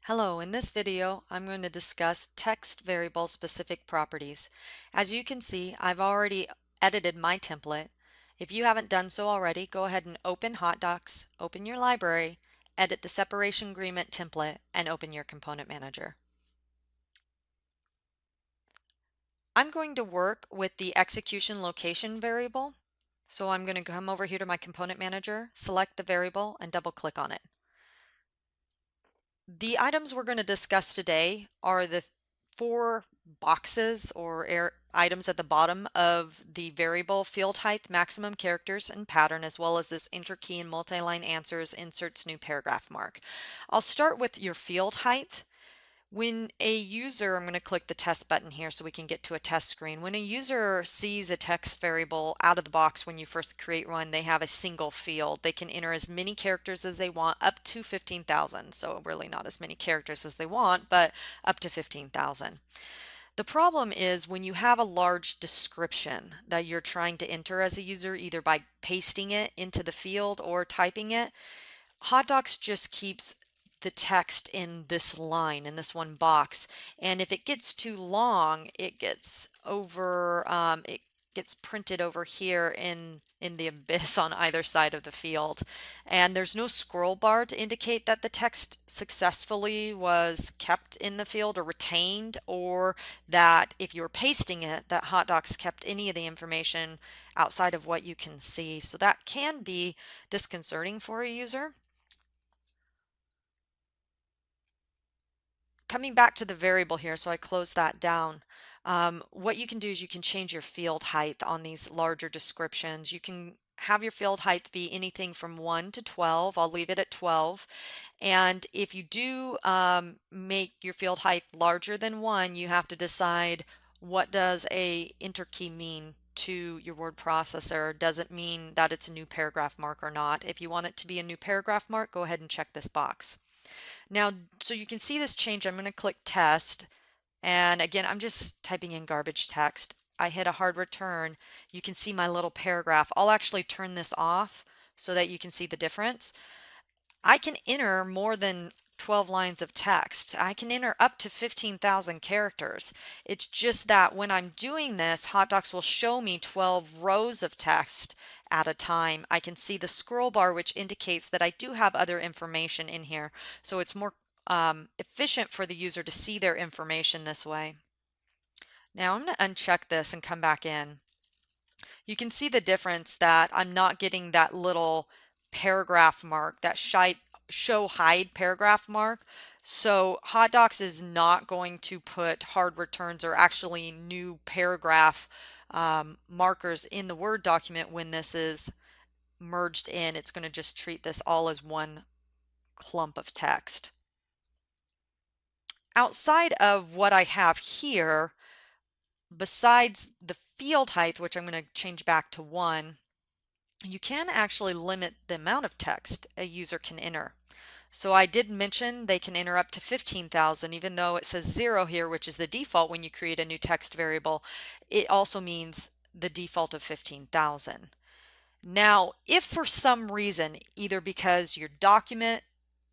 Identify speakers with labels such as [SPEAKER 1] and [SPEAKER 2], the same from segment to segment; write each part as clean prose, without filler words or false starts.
[SPEAKER 1] Hello, in this video I'm going to discuss text variable specific properties. As you can see, I've already edited my template. If you haven't done so already, go ahead and open HotDocs, open your library, edit the separation agreement template, and open your component manager. I'm going to work with the execution location variable. So I'm going to come over here to my component manager, select the variable, and double click on it. The items we're going to discuss today are the four boxes or items at the bottom of the variable field height, maximum characters, and pattern, as well as this enter key and multi-line answers, inserts new paragraph mark. I'll start with your field height. When a user, I'm going to click the test button here so we can get to a test screen. When a user sees a text variable out of the box when you first create one, they have a single field. They can enter as many characters as they want, up to 15,000. So really not as many characters as they want, but up to 15,000. The problem is when you have a large description that you're trying to enter as a user, either by pasting it into the field or typing it, HotDocs just keeps the text in this line, in this one box, and if it gets too long, it gets it gets printed over here in the abyss on either side of the field. And there's no scroll bar to indicate that the text successfully was kept in the field or retained, or that if you're pasting it, that HotDocs kept any of the information outside of what you can see. So that can be disconcerting for a user. Coming back to the variable here, so I close that down. What you can do is you can change your field height on these larger descriptions. You can have your field height be anything from 1 to 12. I'll leave it at 12. And if you do make your field height larger than 1, you have to decide, what does a enter key mean to your word processor? Does it mean that it's a new paragraph mark or not? If you want it to be a new paragraph mark, go ahead and check this box. Now, so you can see this change. I'm going to click test. And again, I'm just typing in garbage text. I hit a hard return. You can see my little paragraph. I'll actually turn this off so that you can see the difference. I can enter more than 12 lines of text. I can enter up to 15,000 characters. It's just that when I'm doing this, HotDocs will show me 12 rows of text at a time. I can see the scroll bar, which indicates that I do have other information in here. So it's more efficient for the user to see their information this way. Now I'm going to uncheck this and come back in. You can see the difference that I'm not getting that little paragraph mark, that show hide paragraph mark. So HotDocs is not going to put hard returns or actually new paragraph markers in the Word document when this is merged in. It's going to just treat this all as one clump of text. Outside of what I have here, besides the field height, which I'm going to change back to 1, you can actually limit the amount of text a user can enter. So I did mention they can enter up to 15,000, even though it says 0 here, which is the default when you create a new text variable. It also means the default of 15,000. Now, if for some reason, either because your document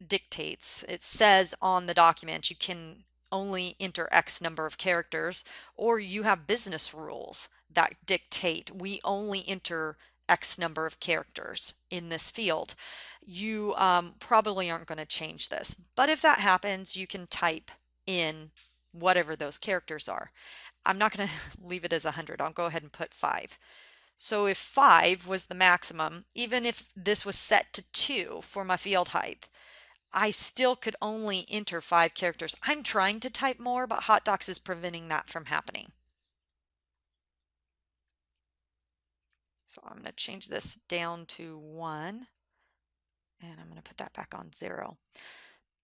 [SPEAKER 1] dictates, it says on the document you can only enter X number of characters, or you have business rules that dictate we only enter X number of characters in this field, you probably aren't going to change this. But if that happens, you can type in whatever those characters are. I'm not going to leave it as 100. I'll go ahead and put 5. So if 5 was the maximum, even if this was set to 2 for my field height, I still could only enter 5 characters. I'm trying to type more, but HotDocs is preventing that from happening. So I'm going to change this down to 1, and I'm going to put that back on 0.